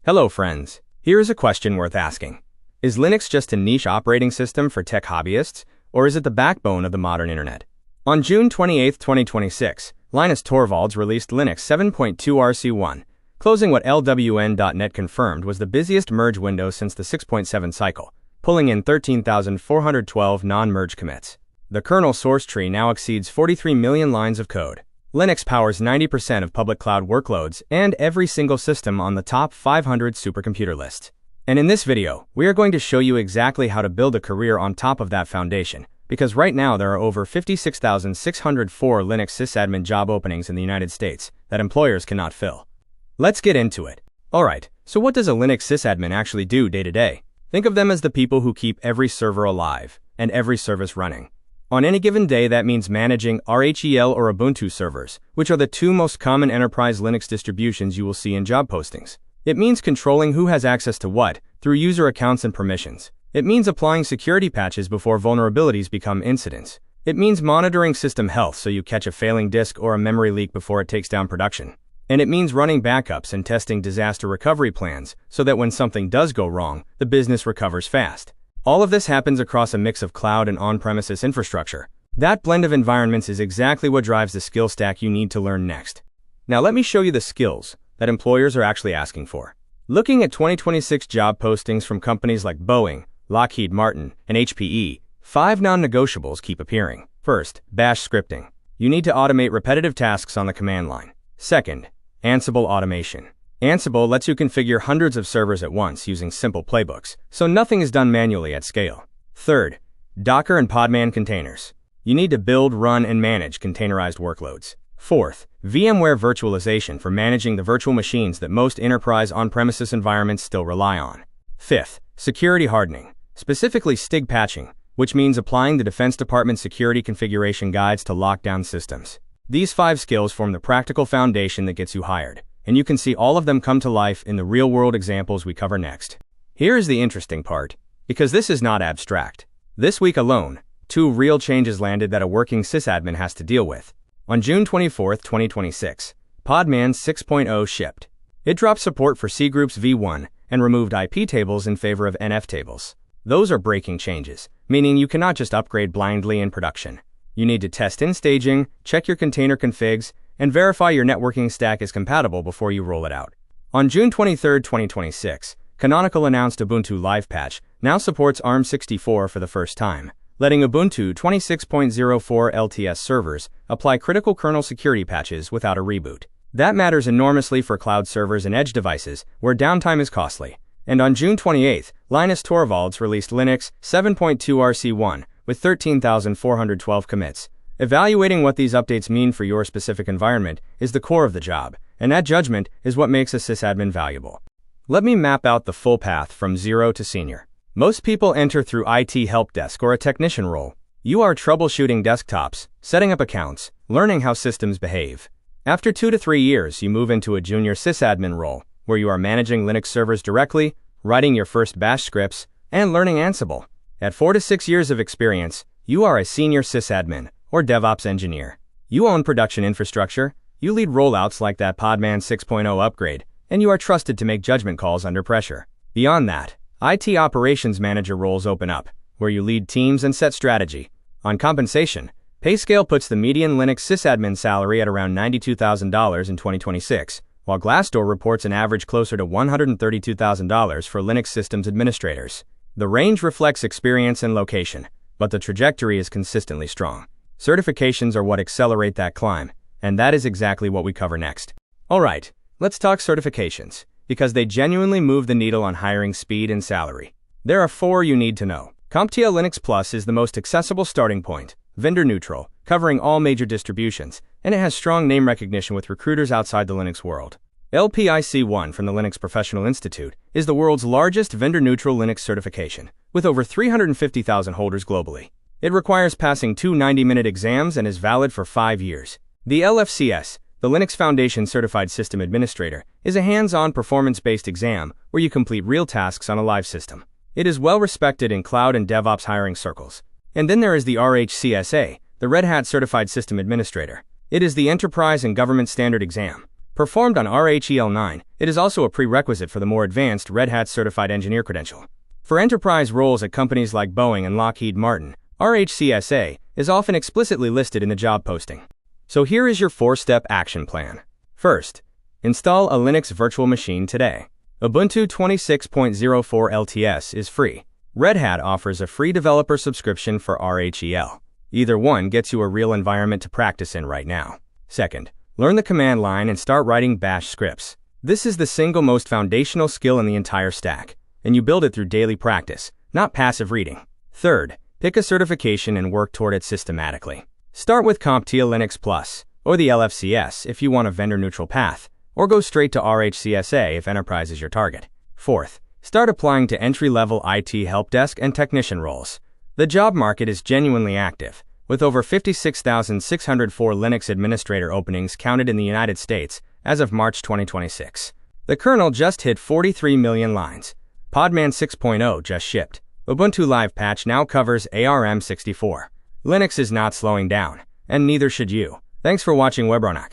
Hello friends, here is a question worth asking. Is Linux just a niche operating system for tech hobbyists, or is it the backbone of the modern internet? On June 28, 2026, Linus Torvalds released Linux 7.2 RC1, closing what LWN.net confirmed was the busiest merge window since the 6.7 cycle, pulling in 13,412 non-merge commits. The kernel source tree now exceeds 43 million lines of code. Linux powers 90% of public cloud workloads and every single system on the top 500 supercomputer list. And in this video, we are going to show you exactly how to build a career on top of that foundation, because right now there are over 56,604 Linux sysadmin job openings in the United States that employers cannot fill. Let's get into it. Alright, so what does a Linux sysadmin actually do day to day? Think of them as the people who keep every server alive and every service running. On any given day, that means managing RHEL or Ubuntu servers, which are the two most common enterprise Linux distributions you will see in job postings. It means controlling who has access to what through user accounts and permissions. It means applying security patches before vulnerabilities become incidents. It means monitoring system health so you catch a failing disk or a memory leak before it takes down production. And it means running backups and testing disaster recovery plans so that when something does go wrong, the business recovers fast. All of this happens across a mix of cloud and on-premises infrastructure. That blend of environments is exactly what drives the skill stack you need to learn next. Now let me show you the skills that employers are actually asking for. Looking at 2026 job postings from companies like Boeing, Lockheed Martin, and HPE, 5 non-negotiables keep appearing. First, Bash scripting. You need to automate repetitive tasks on the command line. Second, Ansible automation. Ansible lets you configure hundreds of servers at once using simple playbooks, so nothing is done manually at scale. Third, Docker and Podman containers. You need to build, run, and manage containerized workloads. Fourth, VMware virtualization for managing the virtual machines that most enterprise on-premises environments still rely on. Fifth, security hardening, specifically STIG patching, which means applying the Defense Department security configuration guides to lock down systems. These 5 skills form the practical foundation that gets you hired, and you can see all of them come to life in the real-world examples we cover next. Here is the interesting part, because this is not abstract. This week alone, 2 real changes landed that a working sysadmin has to deal with. On June 24, 2026, Podman 6.0 shipped. It dropped support for cgroups v1 and removed IP tables in favor of NF tables. Those are breaking changes, meaning you cannot just upgrade blindly in production. You need to test in staging, check your container configs, and verify your networking stack is compatible before you roll it out. On June 23, 2026, Canonical announced Ubuntu Livepatch now supports ARM64 for the first time, letting Ubuntu 26.04 LTS servers apply critical kernel security patches without a reboot. That matters enormously for cloud servers and edge devices, where downtime is costly. And on June 28, Linus Torvalds released Linux 7.2 RC1 with 13,412 commits. Evaluating what these updates mean for your specific environment is the core of the job, and that judgment is what makes a sysadmin valuable. Let me map out the full path from zero to senior. Most people enter through IT help desk or a technician role. You are troubleshooting desktops, setting up accounts, learning how systems behave. After 2 to 3 years, you move into a junior sysadmin role, where you are managing Linux servers directly, writing your first Bash scripts, and learning Ansible. At 4 to 6 years of experience, you are a senior sysadmin, or DevOps engineer. You own production infrastructure, you lead rollouts like that Podman 6.0 upgrade, and you are trusted to make judgment calls under pressure. Beyond that, IT operations manager roles open up, where you lead teams and set strategy. On compensation, PayScale puts the median Linux sysadmin salary at around $92,000 in 2026, while Glassdoor reports an average closer to $132,000 for Linux systems administrators. The range reflects experience and location, but the trajectory is consistently strong. Certifications are what accelerate that climb, and that is exactly what we cover next. Alright, let's talk certifications, because they genuinely move the needle on hiring speed and salary. There are 4 you need to know. CompTIA Linux Plus is the most accessible starting point, vendor neutral, covering all major distributions, and it has strong name recognition with recruiters outside the Linux world. LPIC1 from the Linux Professional Institute is the world's largest vendor-neutral Linux certification, with over 350,000 holders globally. It requires passing 2 90-minute exams and is valid for 5 years. The LFCS, the Linux Foundation Certified System Administrator, is a hands-on performance-based exam where you complete real tasks on a live system. It is well respected in cloud and DevOps hiring circles. And then there is the RHCSA, the Red Hat Certified System Administrator. It is the enterprise and government standard exam. Performed on RHEL9, it is also a prerequisite for the more advanced Red Hat Certified Engineer credential. For enterprise roles at companies like Boeing and Lockheed Martin, RHCSA is often explicitly listed in the job posting. So here is your 4-step action plan. First, install a Linux virtual machine today. Ubuntu 26.04 LTS is free. Red Hat offers a free developer subscription for RHEL. Either one gets you a real environment to practice in right now. Second, learn the command line and start writing bash scripts. This is the single most foundational skill in the entire stack, and you build it through daily practice, not passive reading. Third, pick a certification and work toward it systematically. Start with CompTIA Linux Plus, or the LFCS if you want a vendor-neutral path, or go straight to RHCSA if enterprise is your target. Fourth, start applying to entry-level IT helpdesk and technician roles. The job market is genuinely active, with over 56,604 Linux administrator openings counted in the United States as of March 2026. The kernel just hit 43 million lines. Podman 6.0 just shipped. Ubuntu Livepatch now covers ARM64. Linux is not slowing down, and neither should you. Thanks for watching Webronaq.